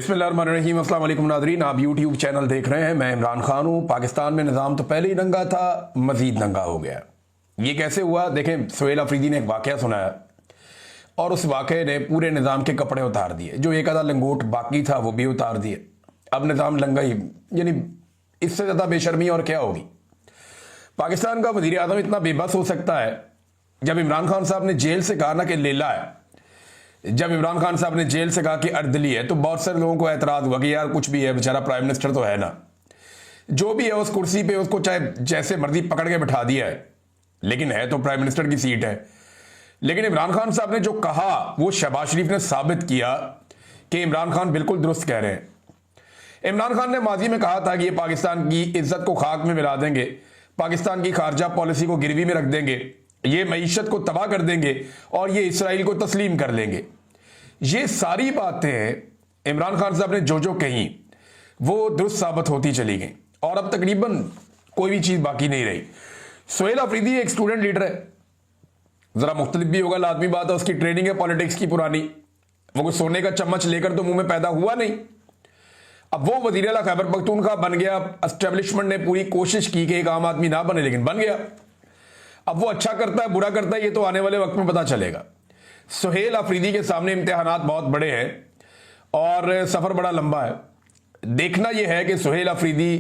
बिस्मिल्लाहिर्रहमानिर्रहीम। अस्सलाम वालेकुम नादरीन, आप यूट्यूब चैनल देख रहे हैं। मैं इमरान खान हूँ। पाकिस्तान में निज़ाम तो पहले ही नंगा था, मजीद नंगा हो गया। ये कैसे हुआ देखें। सुहेल अफरीदी ने एक वाक़या सुनाया और उस वाक़े ने पूरे निज़ाम के कपड़े उतार दिए। जो एक आधा लंगोट बाकी था वो भी उतार दिए। अब निज़ाम लंगा ही, यानी इससे ज़्यादा बेशर्मी और क्या होगी। पाकिस्तान का वज़ीर आज़म इतना बेबस हो सकता है। जब इमरान खान साहब ने जेल से कहा ना कि लेला है, जब इमरान खान साहब ने जेल से कहा कि अर्दली है, तो बहुत सारे लोगों को एतराज़ हुआ कि यार कुछ भी है, बेचारा प्राइम मिनिस्टर तो है ना, जो भी है उस कुर्सी पे उसको चाहे जैसे मर्जी पकड़ के बिठा दिया है, लेकिन है तो प्राइम मिनिस्टर की सीट है। लेकिन इमरान खान साहब ने जो कहा वो शहबाज शरीफ ने साबित किया कि इमरान खान बिल्कुल दुरुस्त कह रहे हैं। इमरान खान ने माजी में कहा था कि ये पाकिस्तान की इज्जत को खाक में मिला देंगे, पाकिस्तान की खारजा पॉलिसी को गिरवी में रख देंगे, ये मईशत को तबाह कर देंगे और ये इसराइल को तस्लीम कर लेंगे। ये सारी बातें इमरान खान साहब ने जो कही वो दुरुस्त साबित होती चली गई और अब तकरीबन कोई भी चीज़ बाकी नहीं रही। सुहेल अफरीदी एक स्टूडेंट लीडर है, ज़रा मुख्तलिफ भी होगा, लाजमी बात है, उसकी ट्रेनिंग है पॉलिटिक्स की पुरानी। वो कोई सोने का चम्मच लेकर तो मुंह में पैदा हुआ नहीं। अब वो वज़ीर आला खैबर पख्तूनख्वा बन गया। एस्टेब्लिशमेंट ने पूरी कोशिश की कि एक आम आदमी ना बने, लेकिन बन गया। अब वो अच्छा करता है बुरा करता है ये तो आने वाले वक्त में पता चलेगा। सुहेल अफरीदी के सामने इम्तिहानात बहुत बड़े हैं और सफ़र बड़ा लंबा है। देखना यह है कि सुहेल अफरीदी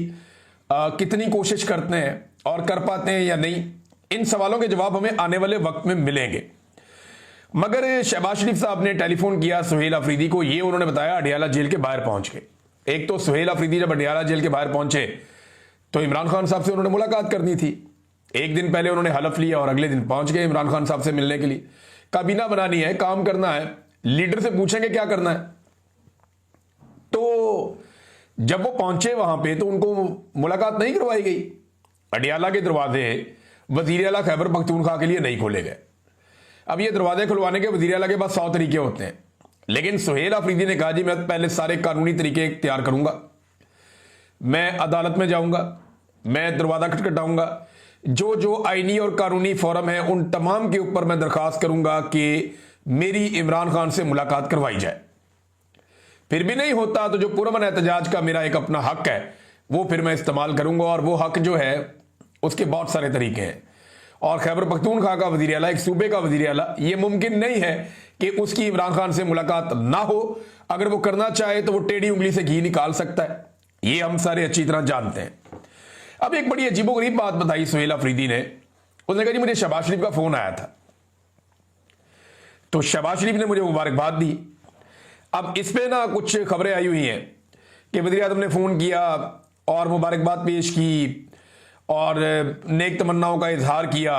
कितनी कोशिश करते हैं और कर पाते हैं या नहीं। इन सवालों के जवाब हमें आने वाले वक्त में मिलेंगे। मगर शहबाज शरीफ साहब ने टेलीफोन किया सुहेल अफरीदी को, ये उन्होंने बताया अडियाला जेल के बाहर पहुंच के। एक तो सुहेल अफरीदी जब अडियाला जेल के बाहर पहुंचे तो इमरान खान साहब से उन्होंने मुलाकात करनी थी। एक दिन पहले उन्होंने हलफ लिया और अगले दिन पहुंच गए इमरान खान साहब से मिलने के लिए। काबीना बनानी है, काम करना है, लीडर से पूछेंगे क्या करना है। तो जब वो पहुंचे वहां पे तो उनको मुलाकात नहीं करवाई गई। अडियाला के दरवाजे वज़ीर आला खैबर पख्तूनख्वा के लिए नहीं खोले गए। अब ये दरवाजे खुलवाने के वज़ीर आला के पास 100 तरीके होते हैं, लेकिन सुहेल अफरीदी ने कहा जी मैं पहले सारे कानूनी तरीके इख्तियार करूंगा, मैं अदालत में जाऊंगा, मैं दरवाजा खटखटाऊंगा, जो आईनी और कानूनी फोरम है उन तमाम के ऊपर मैं दरखास्त करूंगा कि मेरी इमरान खान से मुलाकात करवाई जाए। फिर भी नहीं होता तो जो पुरअमन एहतजाज का मेरा एक अपना हक है वो फिर मैं इस्तेमाल करूंगा। और वो हक जो है उसके बहुत सारे तरीके हैं। और खैबर पख्तूनख्वा का वज़ीर आला, एक सूबे का वज़ीर आला, ये मुमकिन नहीं है कि उसकी इमरान खान से मुलाकात ना हो। अगर वो करना चाहे तो वो टेढ़ी उंगली से घी निकाल सकता है, ये हम सारे अच्छी तरह जानते हैं। अब एक बड़ी अजीबोगरीब बात बताई सुहेल अफरीदी ने। उसने कहा जी मुझे शहबाज शरीफ का फोन आया था, तो शहबाज शरीफ ने मुझे मुबारकबाद दी। अब इस पे ना कुछ खबरें आई हुई हैं कि वज़ीर आज़म ने फोन किया और मुबारकबाद पेश की और नेक तमन्नाओं का इजहार किया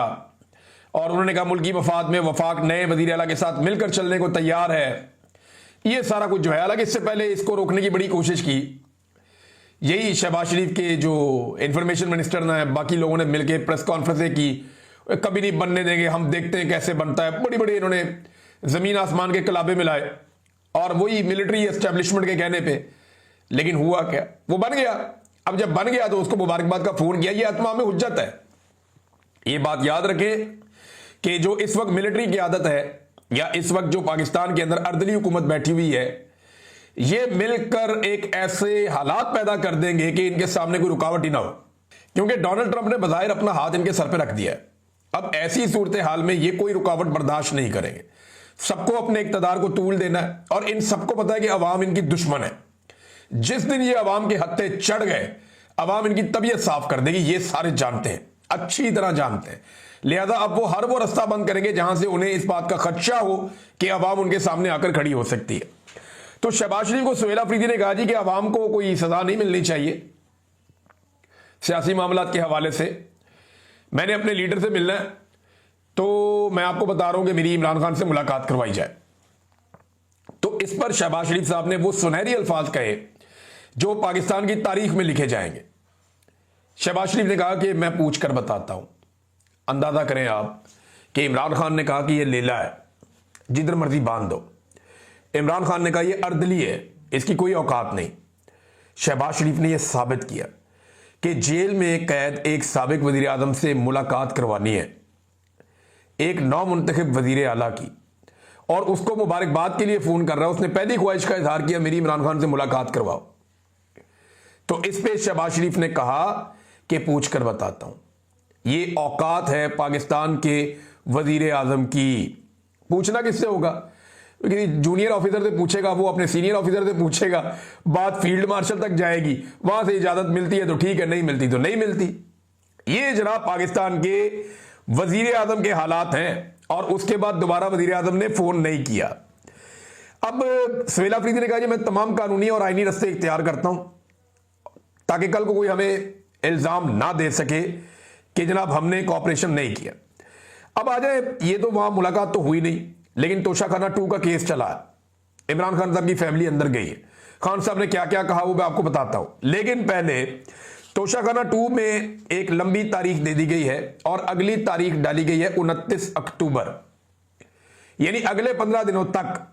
और उन्होंने कहा मुल्की मफाद में वफाक नए वज़ीर आला के साथ मिलकर चलने को तैयार है। ये सारा कुछ जो है, हालांकि इससे पहले इसको रोकने की बड़ी कोशिश की। यही शहबाज शरीफ के जो इंफॉर्मेशन मिनिस्टर ने, बाकी लोगों ने मिलकर प्रेस कॉन्फ्रेंसें की, कभी नहीं बनने देंगे, हम देखते हैं कैसे बनता है। बड़ी बड़ी इन्होंने ज़मीन आसमान के कलाबे मिलाए और वही मिलिट्री एस्टेब्लिशमेंट के कहने पे। लेकिन हुआ क्या, वो बन गया। अब जब बन गया तो उसको मुबारकबाद का फोन किया। ये आत्मा में हुज्जत है। ये बात याद रखें कि जो इस वक्त मिलिट्री की आदत है या इस वक्त जो पाकिस्तान के अंदर अर्दली हुकूमत बैठी हुई है, ये मिलकर एक ऐसे हालात पैदा कर देंगे कि इनके सामने कोई रुकावट ही ना हो। क्योंकि डोनाल्ड ट्रंप ने बज़ाहिर अपना हाथ इनके सर पे रख दिया है। अब ऐसी सूरत हाल में ये कोई रुकावट बर्दाश्त नहीं करेंगे। सबको अपने इक़्तिदार को तूल देना है और इन सबको पता है कि अवाम इनकी दुश्मन है। जिस दिन ये अवाम के हत्थे चढ़ गए, अवाम इनकी तबीयत साफ कर देगी। ये सारे जानते हैं, अच्छी तरह जानते हैं। लिहाजा अब वो रास्ता बंद करेंगे जहां से उन्हें इस बात का खदशा हो कि अवाम उनके सामने आकर खड़ी हो सकती है। तो शहबाज शरीफ को सुहेल अफरीदी ने कहा जी कि अवाम को कोई सजा नहीं मिलनी चाहिए सियासी मामलात के हवाले से। मैंने अपने लीडर से मिलना है, तो मैं आपको बता रहा हूं कि मेरी इमरान खान से मुलाकात करवाई जाए। तो इस पर शहबाज शरीफ साहब ने वो सुनहरी अल्फाज कहे जो पाकिस्तान की तारीख में लिखे जाएंगे। शहबाज शरीफ ने कहा कि मैं पूछ कर बताता हूं। अंदाजा करें आप कि इमरान खान ने कहा कि यह लेला है, जिधर मर्जी बांध दो। इमरान खान ने कहा यह अर्दली है, इसकी कोई औकात नहीं। शहबाज शरीफ ने यह साबित किया कि जेल में कैद एक साबिक वज़ीर आज़म से मुलाकात करवानी है, एक नौ मुंतखब वज़ीर आला की, और उसको मुबारकबाद के लिए फोन कर रहा है, उसने पहली ख्वाहिश का इजहार किया मेरी इमरान खान से मुलाकात करवाओ। तो इस पे शहबाज शरीफ ने कहा कि पूछ कर बताता हूं, ये औकात है पाकिस्तान के वजीर आजम की। पूछना किससे होगा? जूनियर ऑफिसर से पूछेगा, वो अपने सीनियर ऑफिसर से पूछेगा, बात फील्ड मार्शल तक जाएगी, वहां से इजाजत मिलती है तो ठीक है, नहीं मिलती तो नहीं मिलती। ये जनाब पाकिस्तान के वजीर आजम के हालात हैं। और उसके बाद दोबारा वजीर आजम ने फोन नहीं किया। अब सवेला अफरीदी ने कहा जी मैं तमाम कानूनी और आईनी रस्ते इख्तियार करता हूं ताकि कल को कोई हमें इल्जाम ना दे सके कि जनाब हमने कोऑपरेशन नहीं किया। अब आ जाए, ये तो वहां मुलाकात तो हुई नहीं, लेकिन तोशाखाना 2 का केस चला है। इमरान खान साहब की फैमिली अंदर गई है। खान साहब ने क्या क्या कहा वो मैं आपको बताता हूं, लेकिन पहले तोशाखाना 2 में एक लंबी तारीख दे दी गई है और अगली तारीख डाली गई है 29 अक्टूबर, यानी अगले 15 दिनों तक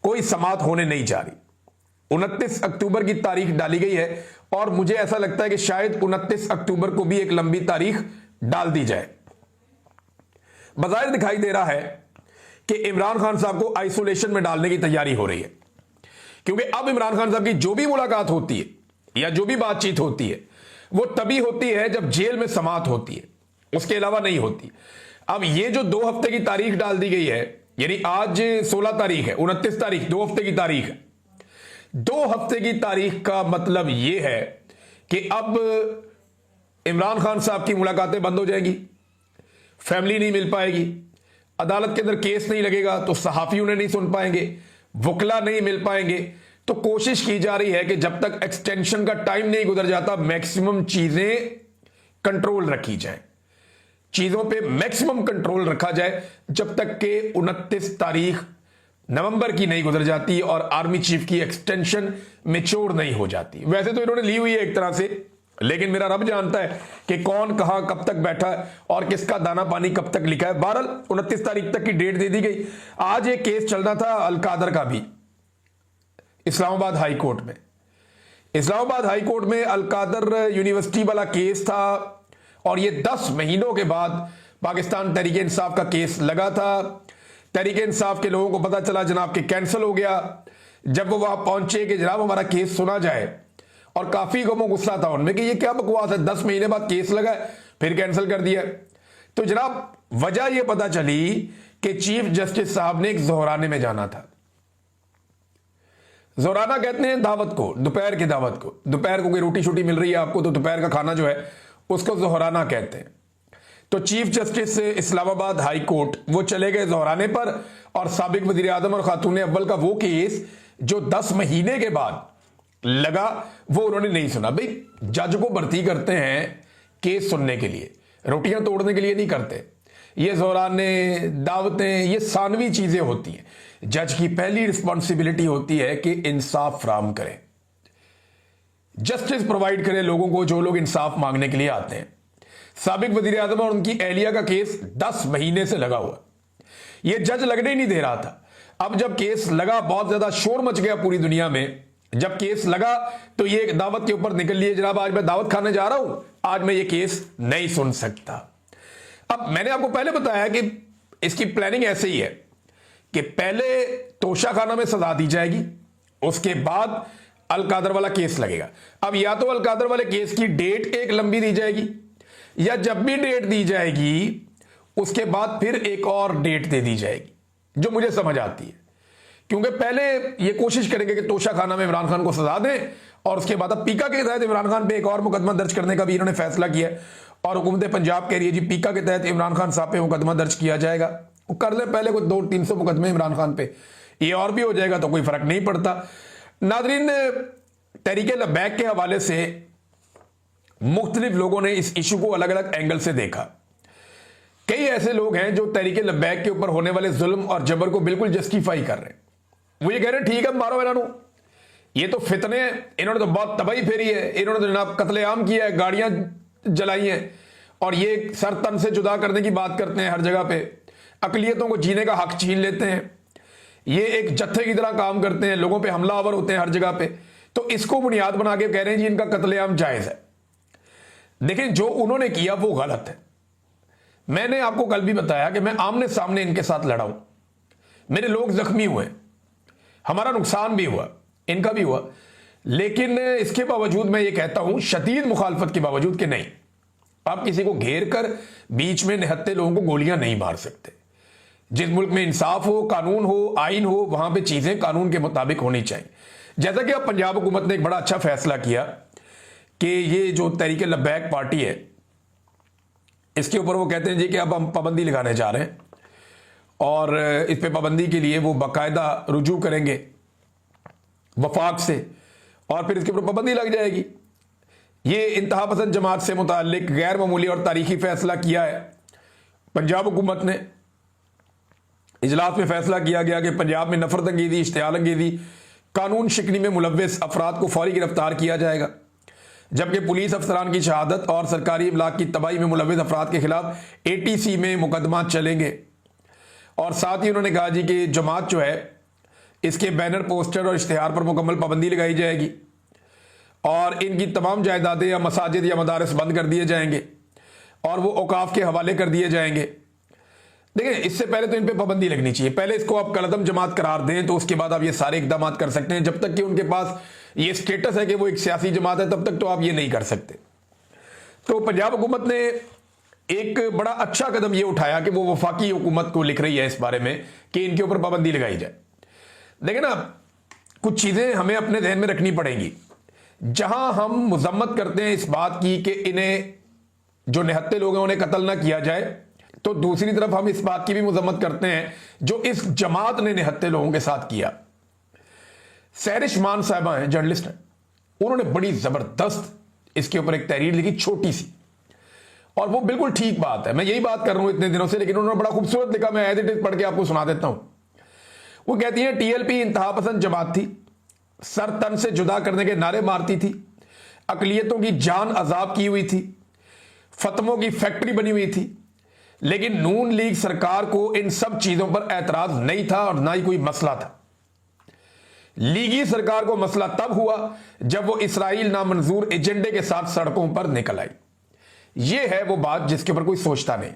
कोई समाअत होने नहीं जा रही। 29 अक्टूबर की तारीख डाली गई है और मुझे ऐसा लगता है कि शायद 29 अक्टूबर को भी एक लंबी तारीख डाल दी जाए। बज़ाहिर दिखाई दे रहा है कि इमरान खान साहब को आइसोलेशन में डालने की तैयारी हो रही है, क्योंकि अब इमरान खान साहब की जो भी मुलाकात होती है या जो भी बातचीत होती है वो तभी होती है जब जेल में समाअत होती है, उसके अलावा नहीं होती। अब ये जो 2 हफ्ते की तारीख डाल दी गई है, यानी आज 16 तारीख है, 29 तारीख 2 हफ्ते की तारीख है। 2 हफ्ते की तारीख का मतलब यह है कि अब इमरान खान साहब की मुलाकातें बंद हो जाएंगी, फैमिली नहीं मिल पाएगी, अदालत के अंदर केस नहीं लगेगा तो सहाफी उन्हें नहीं सुन पाएंगे, वकला नहीं मिल पाएंगे। तो कोशिश की जा रही है कि जब तक एक्सटेंशन का टाइम नहीं गुजर जाता मैक्सिमम चीजें कंट्रोल रखी जाए, चीजों पे मैक्सिमम कंट्रोल रखा जाए जब तक के 29 तारीख नवंबर की नहीं गुजर जाती और आर्मी चीफ की एक्सटेंशन मैच्योर नहीं हो जाती। वैसे तो इन्होंने ली हुई है एक तरह से, लेकिन मेरा रब जानता है कि कौन कहां कब तक बैठा है और किसका दाना पानी कब तक लिखा है। बहरहाल 29 तारीख तक की डेट दे दी गई। आज एक केस चल रहा था अलकादर का भी इस्लामाबाद हाई कोर्ट में। इस्लामाबाद हाई कोर्ट में अलकादर यूनिवर्सिटी वाला केस था और ये 10 महीनों के बाद पाकिस्तान तहरीक इंसाफ का केस लगा था। तहरीक इंसाफ के लोगों को पता चला जनाब कि कैंसिल हो गया। जब वो वहां पहुंचे कि जनाब हमारा केस सुना जाए, और काफी गमो गुस्सा था उनमें कि ये क्या बकवास है, 10 महीने बाद केस लगा फिर कैंसिल कर दिया। तो जनाब वजह यह पता चली कि चीफ जस्टिस साहब ने एक जोहराने में जाना था। जोहराना कहते हैं दावत को, दोपहर की दावत को। दोपहर को कोई रोटी शोटी मिल रही है आपको तो दोपहर का खाना जो है उसको जोहराना कहते हैं। तो chief justice Islamabad high court वो चले गए जोहराने पर और साबिक वजीर आजम और खातून अव्वल का वो केस जो 10 महीने के बाद लगा वो उन्होंने नहीं सुना। भाई जज को भर्ती करते हैं केस सुनने के लिए, रोटियां तोड़ने के लिए नहीं करते। ये जोहराने दावतें ये सानवी चीजें होती हैं। जज की पहली रिस्पॉन्सिबिलिटी होती है कि इंसाफ फराहम करे, जस्टिस प्रोवाइड करे लोगों को जो लोग इंसाफ मांगने के लिए आते हैं। साबिक वजीर आजम और उनकी एहलिया का केस 10 महीने से लगा हुआ, यह जज लगने ही नहीं दे रहा था। अब जब केस लगा बहुत ज्यादा शोर मच गया पूरी दुनिया में। जब केस लगा तो ये दावत के ऊपर निकल लिए जनाब आज मैं दावत खाने जा रहा हूं, आज मैं ये केस नहीं सुन सकता। अब मैंने आपको पहले बताया कि इसकी प्लानिंग ऐसे ही है कि पहले तोशाखाना में सजा दी जाएगी, उसके बाद अलकादर वाला केस लगेगा। अब या तो अलकादर वाले केस की डेट एक लंबी दी जाएगी या जब भी डेट दी जाएगी उसके बाद फिर एक और डेट दे दी जाएगी, जो मुझे समझ आती है। क्योंकि पहले ये कोशिश करेंगे कि तोशाखाना में इमरान खान को सजा दें और उसके बाद अब पीका के तहत इमरान खान पे एक और मुकदमा दर्ज करने का भी इन्होंने फैसला किया है। और हुकूमत पंजाब कह रही है जी पीका के तहत इमरान खान साहब पे मुकदमा दर्ज किया जाएगा। वो कर ले पहले कोई 200-300 मुकदमे इमरान खान पे, ये और भी हो जाएगा तो कोई फर्क नहीं पड़ता। नादरीन, तहरीके लब्बैक के हवाले से मुख्तलिफ लोगों ने इस इशू को अलग अलग एंगल से देखा। कई ऐसे लोग हैं जो तहरीके लब्बैक के ऊपर होने वाले जुल्म और जबर को बिल्कुल जस्टिफाई कर रहे हैं। वो ये कह रहे हैं ठीक है मारो इन्होंने, ये तो फितने हैं, इन्होंने तो बहुत तबाही फेरी है, इन्होंने तो जनाब कत्लेआम किया है, गाड़ियां जलाई हैं और ये सर तन से जुदा करने की बात करते हैं हर जगह पे, अकलियतों को जीने का हक छीन लेते हैं, ये एक जत्थे की तरह काम करते हैं, लोगों पे हमलावर होते हैं हर जगह पे। तो इसको बुनियाद बना के कह रहे हैं जी इनका कत्लेआम जायज है। देखिए जो उन्होंने किया वो गलत है। मैंने आपको कल भी बताया कि मैं आमने सामने इनके साथ लड़ा हूं, मेरे लोग जख्मी हुए, हमारा नुकसान भी हुआ, इनका भी हुआ, लेकिन इसके बावजूद मैं ये कहता हूं शदीद मुखालफत के बावजूद कि नहीं, आप किसी को घेर कर बीच में निहत्ते लोगों को गोलियां नहीं मार सकते। जिस मुल्क में इंसाफ हो, कानून हो, आइन हो, वहां पे चीजें कानून के मुताबिक होनी चाहिए। जैसा कि अब पंजाब हुकूमत ने एक बड़ा अच्छा फैसला किया कि ये जो तहरीक लब्बैक पार्टी है, इसके ऊपर वो कहते हैं जी कि अब हम पाबंदी लगाने जा रहे हैं और इस पे पाबंदी के लिए वो बाकायदा रुजू करेंगे वफाक से और फिर इसके ऊपर पाबंदी लग जाएगी। ये इंतहा पसंद जमात से मुताल्लिक गैर मामूली और तारीखी फैसला किया है पंजाब हुकूमत ने। इजलास में फैसला किया गया कि पंजाब में नफरत अंगेजी, इश्तियाल अंगेजी, कानून शिकनी में मुलव्विस अफराद को फौरी गिरफ्तार किया जाएगा, जबकि पुलिस अफसरान की शहादत और सरकारी इमलाक की तबाही में मुलव्विस अफराद के खिलाफ ATC में मुकदमा चलेंगे। और साथ ही उन्होंने कहा जी कि जमात जो है इसके बैनर, पोस्टर और इश्तिहार पर मुकम्मल पाबंदी लगाई जाएगी और इनकी तमाम जायदादें या मसाजिद या मदारस बंद कर दिए जाएंगे और वो औकाफ के हवाले कर दिए जाएंगे। देखिए, इससे पहले तो इन पे पाबंदी लगनी चाहिए। पहले इसको आप कलअदम जमात करार दें तो उसके बाद आप ये सारे इकदाम कर सकते हैं। जब तक कि उनके पास ये स्टेटस है कि वो एक सियासी जमात है, तब तक तो आप ये नहीं कर सकते। तो पंजाब हुकूमत ने एक बड़ा अच्छा कदम ये उठाया कि वो वफाकी हुकूमत को लिख रही है इस बारे में कि इनके ऊपर पाबंदी लगाई जाए। देखिए ना, कुछ चीजें हमें अपने ध्यान में रखनी पड़ेंगी। जहां हम मुजम्मत करते हैं इस बात की कि इन्हें जो निहत्ते लोग हैं उन्हें कत्ल ना किया जाए, तो दूसरी तरफ हम इस बात की भी मुजम्मत करते हैं जो इस जमात ने निहत्ते लोगों के साथ किया। सहरिश मान साहिबा हैं, जर्नलिस्ट हैं, उन्होंने बड़ी जबरदस्त इसके ऊपर एक तहरीर लिखी, छोटी सी, और वो बिल्कुल ठीक बात है। मैं यही बात कर रहा हूं इतने दिनों से, लेकिन उन्होंने बड़ा खूबसूरत लिखा। मैं एज इट इज पढ़ के आपको सुना देता हूं। वो कहती है, TLP इंतहा पसंद जमात थी, सर तन से जुदा करने के नारे मारती थी, अकलियतों की जान अजाब की हुई थी, फतमों की फैक्ट्री बनी हुई थी, लेकिन नून लीग सरकार को इन सब चीजों पर एतराज नहीं था और ना ही कोई मसला था। लीगी सरकार को मसला तब हुआ जब वो इसराइल नामंजूर एजेंडे के साथ सड़कों पर निकल आई। ये है वो बात जिसके ऊपर कोई सोचता नहीं।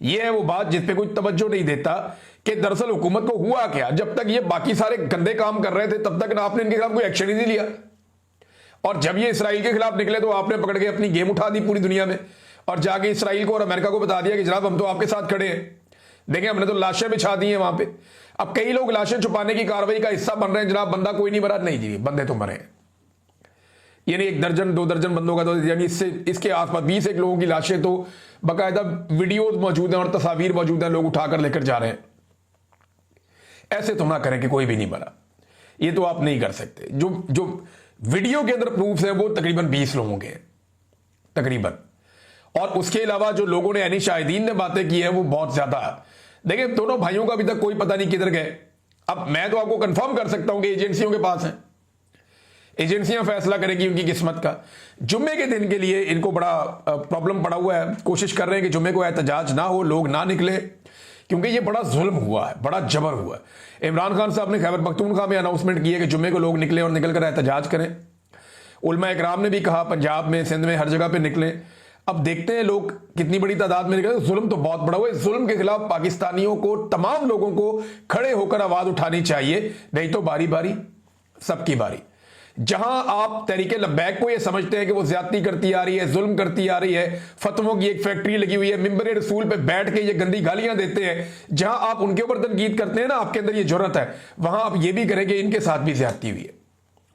ये है वो बात जिस पे कोई तवज्जो नहीं देता कि दरअसल हुकूमत को हुआ क्या। जब तक ये बाकी सारे गंदे काम कर रहे थे तब तक ना आपने इनके खिलाफ कोई एक्शन ही नहीं लिया, और जब ये इसराइल के खिलाफ निकले तो आपने पकड़ के अपनी गेम उठा दी पूरी दुनिया में और जाके इसराइल को और अमेरिका को बता दिया कि जनाब हम तो आपके साथ खड़े हैं। देखें, हमने तो लाशें बिछा दी हैं वहां पे। अब कई लोग लाशें छुपाने की कार्रवाई का हिस्सा बन रहे हैं। जनाब, बंदा कोई नहीं मरा, नहीं जी, बंदे तो मरे हैं। यानी 1 दर्जन 2 दर्जन बंदों का, तो यानी इसके आसपास 20 एक लोगों की लाशें तो बाकायदा वीडियोज मौजूद हैं और तस्वीर मौजूद हैं, लोग उठाकर लेकर जा रहे हैं। ऐसे तो ना करें कि कोई भी नहीं मरा, ये तो आप नहीं कर सकते। जो वीडियो के अंदर प्रूफ है वो तकरीबन 20 लोगों के हैं तकरीबन, और उसके अलावा जो लोगों ने यानी शाहिदीन ने बातें की है वो बहुत ज्यादा है। देखिए, दोनों भाइयों का अभी तक कोई पता नहीं किधर गए। अब मैं तो आपको कंफर्म कर सकता हूं कि एजेंसियों के पास है, एजेंसियां फैसला करेगी उनकी किस्मत का। जुम्मे के दिन के लिए इनको बड़ा प्रॉब्लम पड़ा हुआ है। कोशिश कर रहे हैं कि जुम्मे को एहतजाज ना हो, लोग ना निकले, क्योंकि ये बड़ा जुल्म हुआ है, बड़ा जबर हुआ है। इमरान खान साहब ने खैबर पख्तूनख्वा में अनाउंसमेंट की है कि जुम्मे को लोग निकले और निकल कर एहतजाज करें। उलमा इकराम ने भी कहा पंजाब में, सिंध में, हर जगह पे निकले। अब देखते हैं लोग कितनी बड़ी तादाद में निकले। जुल्म तो बहुत बड़ा हुआ है। जुल्म के खिलाफ पाकिस्तानियों को, तमाम लोगों को खड़े होकर आवाज उठानी चाहिए, नहीं तो बारी बारी सबकी बारी। जहां आप तहरीके लब्बैक को ये समझते हैं कि वो ज्यादती करती आ रही है, जुल्म करती आ रही है, फतवों की एक फैक्ट्री लगी हुई है, मिंबर रसूल पे बैठ के ये गंदी गालियां देते हैं, जहां आप उनके ऊपर तनकीद करते हैं ना, आपके अंदर ये जुर्रत है, वहां आप ये भी करें कि इनके साथ भी ज्यादती हुई है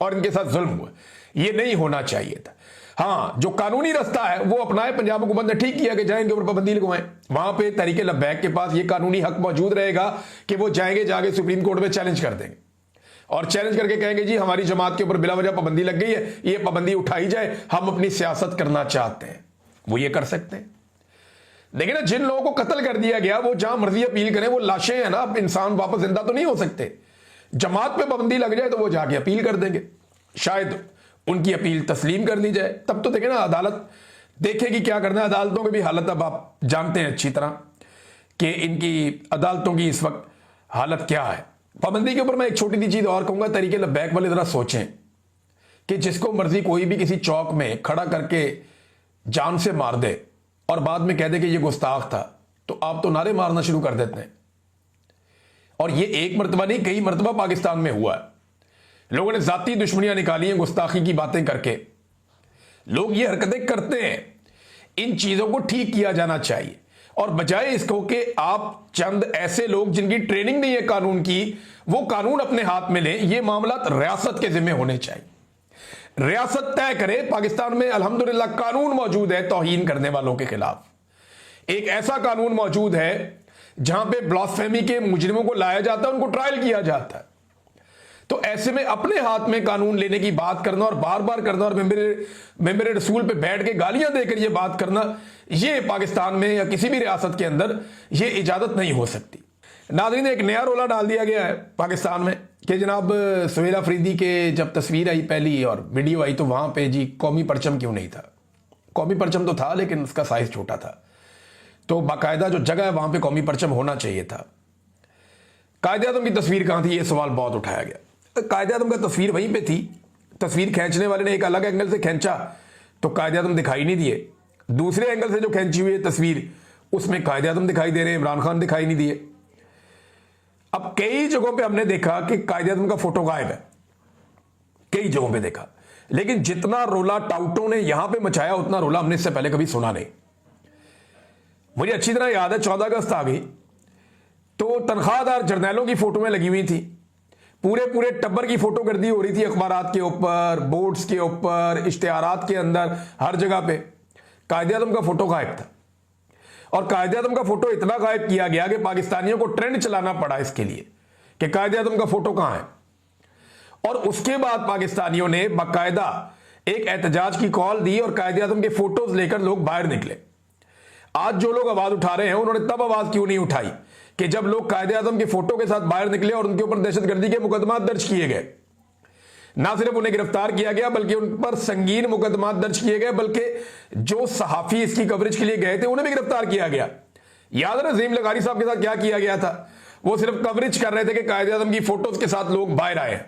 और इनके साथ जुल्म हुआ। ये नहीं होना चाहिए था। हाँ, जो कानूनी रास्ता है वो अपनाए। पंजाब हुकूमत ने ठीक किया कि जाए इनके ऊपर पाबंदी लगवाएं। वहां पे तहरीके लब्बैक के पास ये कानूनी हक मौजूद रहेगा कि वो जाएंगे, जाके सुप्रीम कोर्ट में चैलेंज कर देंगे और चैलेंज करके कहेंगे जी हमारी जमात के ऊपर बिला वजह पाबंदी लग गई है, ये पाबंदी उठाई जाए, हम अपनी सियासत करना चाहते हैं। वो ये कर सकते हैं। देखिए ना, जिन लोगों को कत्ल कर दिया गया वो जहां मर्जी अपील करें, वो लाशें हैं ना, इंसान वापस जिंदा तो नहीं हो सकते। जमात पे पाबंदी लग जाए तो वो जाके अपील कर देंगे, शायद उनकी अपील तस्लीम कर ली जाए। तब तो देखें ना, अदालत देखेगी क्या करना है। अदालतों की भी हालत अब आप जानते हैं अच्छी तरह कि इनकी अदालतों की इस वक्त हालत क्या है। पाबंदी के ऊपर मैं एक छोटी सी चीज और कहूंगा, तहरीके लब्बैक वाले जरा सोचें कि जिसको मर्जी कोई भी किसी चौक में खड़ा करके जान से मार दे और बाद में कह दे कि ये गुस्ताख था, तो आप तो नारे मारना शुरू कर देते हैं। और ये एक मरतबा नहीं, कई मरतबा पाकिस्तान में हुआ है। लोगों ने जाती दुश्मनियां निकाली हैं गुस्ताखी की बातें करके। लोग ये हरकतें करते हैं, इन चीजों को ठीक किया जाना चाहिए, और बजाय इसको कि आप चंद ऐसे लोग जिनकी ट्रेनिंग नहीं है कानून की, वो कानून अपने हाथ में लें। ये मामला रियासत के जिम्मे होने चाहिए। रियासत तय करे। पाकिस्तान में अल्हम्दुलिल्लाह कानून मौजूद है तौहीन करने वालों के खिलाफ। एक ऐसा कानून मौजूद है जहां पे ब्लास्फेमी के मुजरिमों को लाया जाता है, उनको ट्रायल किया जाता है। तो ऐसे में अपने हाथ में कानून लेने की बात करना और बार बार करना और मेंबर रसूल पे बैठ के गालियां देकर ये बात करना, ये पाकिस्तान में या किसी भी रियासत के अंदर ये इजाजत नहीं हो सकती। नाज़रीन, एक नया रोला डाल दिया गया है पाकिस्तान में कि जनाब सुहेल अफरीदी के जब तस्वीर आई पहली और वीडियो आई तो वहां पे जी कौमी परचम क्यों नहीं था। कौमी परचम तो था लेकिन उसका साइज छोटा था, तो बाकायदा जो जगह है वहां पे कौमी परचम होना चाहिए था। कायदे-ए-आज़म की तस्वीर कहां थी, ये सवाल बहुत उठाया गया। कायदे-ए-आज़म का तस्वीर वहीं पे थी, तस्वीर खींचने वाले ने एक अलग एंगल से खींचा तो कायदे-ए-आज़म दिखाई नहीं दिए। दूसरे एंगल से जो खींची हुई है तस्वीर, उसमें कायदे-ए-आज़म दिखाई दे रहे हैं, इमरान खान दिखाई नहीं दिए। अब कई जगहों पे हमने देखा कि कायदे-ए-आज़म का फोटो गायब है, कई जगहों पे देखा, लेकिन जितना रोला टाउटों ने यहां पे मचाया उतना रोला हमने इससे पहले कभी सुना नहीं। मुझे अच्छी तरह याद है 14 अगस्त आ गई तो तनख्वाहदार जर्नैलों की फोटो में लगी हुई थी, पूरे पूरे टब्बर की फोटो गर्दी हो रही थी अखबारात के ऊपर, बोर्ड्स के ऊपर, इश्तिहारात के अंदर, हर जगह पे कायदे-ए-आज़म का फोटो गायब था। और कायदे-ए-आज़म का फोटो इतना गायब किया गया कि पाकिस्तानियों को ट्रेंड चलाना पड़ा इसके लिए कि कायदे-ए-आज़म का फोटो कहां है। और उसके बाद पाकिस्तानियों ने बाकायदा एक एहतजाज की कॉल दी और कायदे-ए-आज़म के फोटोज लेकर लोग बाहर निकले। आज जो लोग आवाज उठा रहे हैं उन्होंने तब आवाज क्यों नहीं उठाई कि जब लोग कायदे-ए-आज़म के फोटो के साथ बाहर निकले और उनके ऊपर दहशतगर्दी के मुकदमा दर्ज किए गए। ना सिर्फ उन्हें गिरफ्तार किया गया बल्कि उन पर संगीन मुकदमा दर्ज किए गए, बल्कि जो सहाफी इसकी कवरेज के लिए गए थे उन्हें भी गिरफ्तार किया गया। याद है नज़ीम लगारी साहब के साथ क्या किया गया था, वो सिर्फ कवरेज कर रहे थे कि कायदे-ए-आज़म की फोटोज के साथ लोग बाहर आए।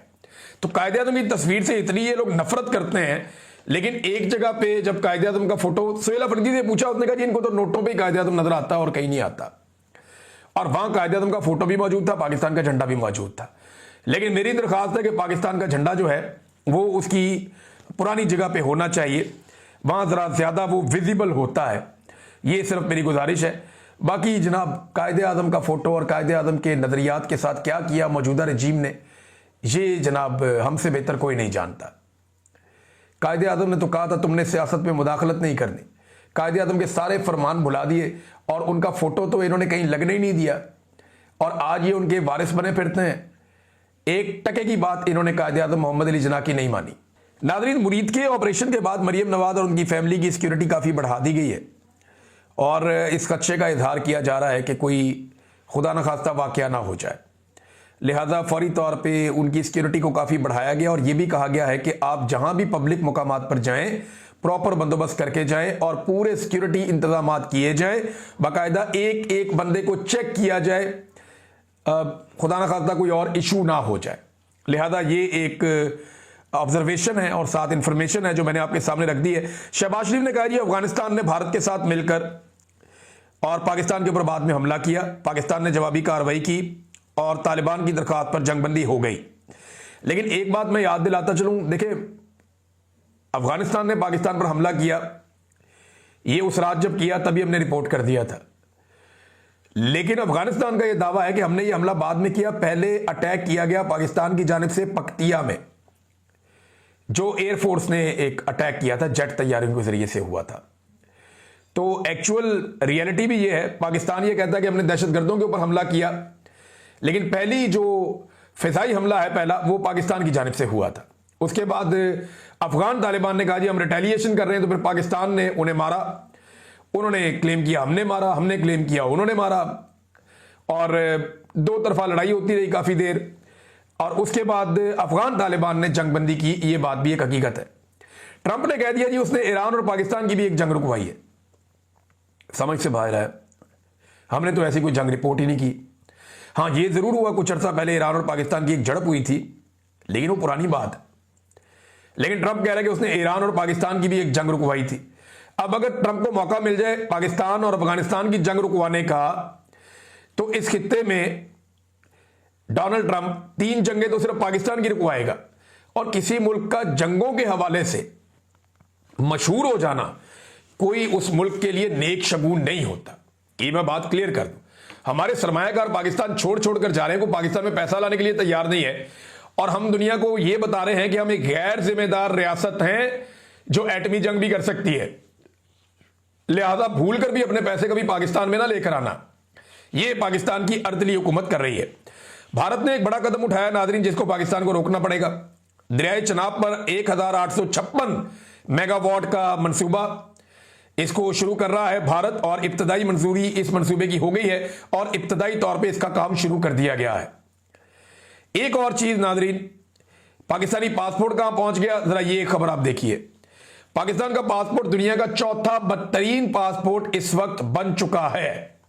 तो कायदे-ए-आज़म की तस्वीर से इतनी ये लोग नफरत करते हैं, लेकिन एक जगह पे जब कायदे-ए-आज़म का फोटो सुहेल अफरीदी से पूछा, उसने कहा जी इनको तो नोटों पे कायदे-ए-आज़म नजर आता है और कहीं नहीं आता। और वहां कायदे-ए-आज़म का फोटो भी मौजूद था, पाकिस्तान का झंडा भी मौजूद था। लेकिन मेरी दरख्वास्त है कि पाकिस्तान का झंडा जो है वो उसकी पुरानी जगह पे होना चाहिए, वहां जरा ज्यादा वो विजिबल होता है। ये सिर्फ मेरी गुजारिश है। बाकी जनाब कायदे-ए-आज़म का फोटो और कायदे-ए-आज़म के नजरियात के साथ क्या किया मौजूदा रजीम ने, ये जनाब हमसे बेहतर कोई नहीं जानता। कायदे-ए-आज़म ने तो कहा था तुमने सियासत में मुदाखलत नहीं करनी, कायदे-ए-आज़म के सारे फरमान भुला दिए और उनका फोटो तो इन्होंने कहीं लगने ही नहीं दिया, और आज ये उनके वारिस बने फिरते हैं। एक टके की बात इन्होंने कायदे-ए-आज़म मोहम्मद अली जिन्ना की नहीं मानी। नाज़रीन, मुरीद के ऑपरेशन के बाद मरियम नवाज और उनकी फैमिली की सिक्योरिटी काफ़ी बढ़ा दी गई है और इस खदशे का इजहार किया जा रहा है कि कोई खुदा न खास्ता वाक़या ना हो जाए, लिहाजा फौरी तौर पे उनकी सिक्योरिटी को काफ़ी बढ़ाया गया। और यह भी कहा गया है कि आप जहां भी पब्लिक मुकामात पर जाएं प्रॉपर बंदोबस्त करके जाएं और पूरे सिक्योरिटी इंतजाम किए जाएं, बाकायदा एक एक बंदे को चेक किया जाए, खुदा न खास्ता कोई और इशू ना हो जाए। लिहाजा ये एक ऑब्जर्वेशन है और साथ इंफॉर्मेशन है जो मैंने आपके सामने रख दी है। शहबाज शरीफ ने कहा जी अफगानिस्तान ने भारत के साथ मिलकर और पाकिस्तान के ऊपर बाद में हमला किया, पाकिस्तान ने जवाबी कार्रवाई की और तालिबान की दरख्वास्त पर जंगबंदी हो गई। लेकिन एक बात मैं याद दिलाता चलूं, देखिए अफगानिस्तान ने पाकिस्तान पर हमला किया, ये उस रात जब किया तभी हमने रिपोर्ट कर दिया था, लेकिन अफगानिस्तान का यह दावा है कि हमने ये हमला बाद में किया। पहले अटैक किया गया पाकिस्तान की जानिब से पक्तिया में, जो एयरफोर्स ने एक अटैक किया था, जेट तैयारियों के जरिए से हुआ था। तो एक्चुअल रियलिटी भी यह है, पाकिस्तान ये कहता है कि हमने दहशतगर्दों के ऊपर हमला किया, लेकिन पहली जो फिजाई हमला है पहला वो पाकिस्तान की जानिब से हुआ था। उसके बाद अफगान तालिबान ने कहा जी हम रिटेलिएशन कर रहे हैं, तो फिर पाकिस्तान ने उन्हें मारा, उन्होंने क्लेम किया हमने मारा, हमने क्लेम किया उन्होंने मारा, और दो तरफा लड़ाई होती रही काफी देर। और उसके बाद अफगान तालिबान ने जंगबंदी की, ये बात भी एक हकीकत है। ट्रंप ने कह दिया जी उसने ईरान और पाकिस्तान की भी एक जंग रुकवाई है, समझ से बाहर है, हमने तो ऐसी कोई जंग रिपोर्ट ही नहीं की। हाँ ये जरूर हुआ कुछ अर्सा पहले ईरान और पाकिस्तान की एक झड़प हुई थी, लेकिन वो पुरानी बात है। लेकिन ट्रंप कह रहा है कि उसने ईरान और पाकिस्तान की भी एक जंग रुकवाई थी। अब अगर ट्रंप को मौका मिल जाए पाकिस्तान और अफगानिस्तान की जंग रुकवाने का, तो इस खित्ते में डोनाल्ड ट्रंप 3 जंगें तो सिर्फ पाकिस्तान की रुकवाएगा, और किसी मुल्क का जंगों के हवाले से मशहूर हो जाना कोई उस मुल्क के लिए नेक शगुन नहीं होता। ये मैं बात क्लियर कर दूं। हमारे सरमायाकार पाकिस्तान छोड़ छोड़ कर जा रहे हैं, को पाकिस्तान में पैसा लाने के लिए तैयार नहीं है, और हम दुनिया को यह बता रहे हैं कि हम एक गैर जिम्मेदार रियासत हैं जो एटमी जंग भी कर सकती है, लिहाजा भूल कर भी अपने पैसे कभी पाकिस्तान में ना लेकर आना। यह पाकिस्तान की अर्दली हुकूमत कर रही है। भारत ने एक बड़ा कदम उठाया नाजरीन, जिसको पाकिस्तान को रोकना पड़ेगा। दरियाए चनाब पर 1856 मेगावाट का मंसूबा, इसको शुरू कर रहा है भारत, और इब्तदाई मंजूरी इस मंसूबे की हो गई है और इब्तदाई तौर पे इसका काम शुरू कर दिया गया है। एक और चीज नाजरीन, पाकिस्तानी पासपोर्ट कहां पहुंच गया, जरा ये खबर आप देखिए। पाकिस्तान का पासपोर्ट दुनिया का चौथा बदतरीन पासपोर्ट इस वक्त बन चुका है।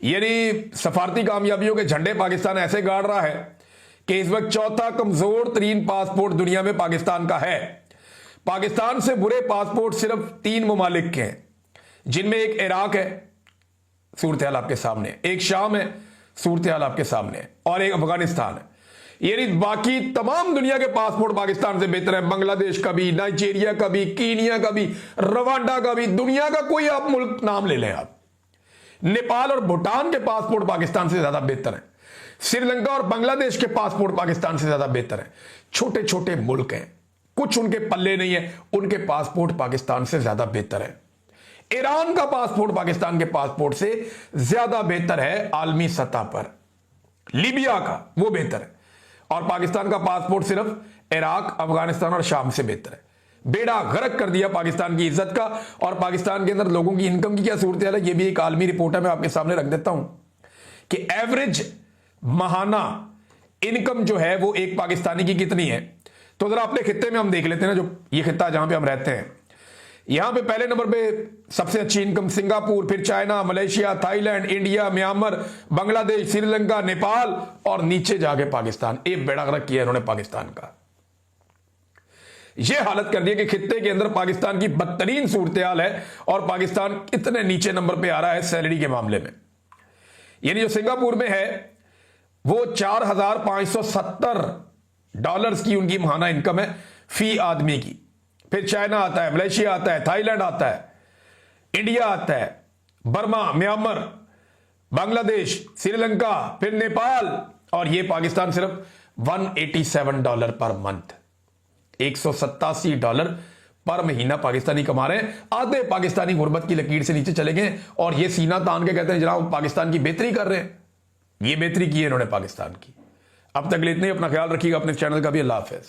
यानी सफारती कामयाबियों के झंडे पाकिस्तान ऐसे गाड़ रहा है कि इस वक्त चौथा कमजोर तरीन पासपोर्ट दुनिया में पाकिस्तान का है। पाकिस्तान से बुरे पासपोर्ट सिर्फ 3 ममालिक के हैं, जिनमें एक इराक है, सूरत हाल आपके सामने, एक शाम है, सूरत हाल आपके सामने, और एक अफगानिस्तान है। यानी बाकी तमाम दुनिया के पासपोर्ट पाकिस्तान से बेहतर है। बांग्लादेश का भी, नाइजीरिया का भी, कीनिया का भी, रवांडा का भी, दुनिया का कोई आप मुल्क नाम ले लें आप, नेपाल और भूटान के पासपोर्ट पाकिस्तान से ज्यादा बेहतर है। श्रीलंका और बांग्लादेश के पासपोर्ट पाकिस्तान से ज्यादा बेहतर है। छोटे छोटे मुल्क हैं, कुछ उनके पल्ले नहीं है, उनके पासपोर्ट पाकिस्तान से ज्यादा बेहतर है। ईरान का पासपोर्ट पाकिस्तान के पासपोर्ट से ज्यादा बेहतर है आलमी सतह पर। लीबिया का वो बेहतर है, और पाकिस्तान का पासपोर्ट सिर्फ इराक, अफगानिस्तान और शाम से बेहतर है। बेड़ा गर्क कर दिया पाकिस्तान की इज्जत का। और पाकिस्तान के अंदर लोगों की इनकम की क्या सूरत है, यह भी एक आलमी रिपोर्ट है, मैं आपके सामने रख देता हूं कि एवरेज माहाना इनकम जो है वो एक पाकिस्तानी की कितनी है। तो जरा अपने खित्ते में हम देख लेते हैं ना, जो ये खित्ता जहां पे हम रहते हैं, यहां पे पहले नंबर पे सबसे अच्छी इनकम सिंगापुर, फिर China, Malaysia, Thailand, India, Myanmar, Bangladesh, Sri Lanka, Nepal, और नीचे जाके पाकिस्तान। एक बेड़ा गर्क किया इन्होंने पाकिस्तान का। यह हालत कर दी कि खित्ते के अंदर पाकिस्तान की बदतरीन सूरत हाल है, और पाकिस्तान कितने नीचे नंबर पे आ रहा है सैलरी के मामले में। यानी जो सिंगापुर में है वो $4,570 की उनकी माहाना इनकम है फी आदमी की। फिर चाइना आता है, मलेशिया आता है, थाईलैंड आता है, इंडिया आता है, बर्मा, म्यांमार, बांग्लादेश, श्रीलंका, फिर नेपाल, और ये पाकिस्तान सिर्फ $187 पर मंथ, $187 पर महीना पाकिस्तानी कमा रहे हैं। आधे पाकिस्तानी गुर्बत की लकीर से नीचे चले गए, और ये सीना तान के कहते हैं जनाब पाकिस्तान की बेहतरी कर रहे हैं। ये बेहतरी की है इन्होंने पाकिस्तान की। अब तक इतने, अपना ख्याल रखिएगा, अपने चैनल का भी। अल्लाह हाफिज।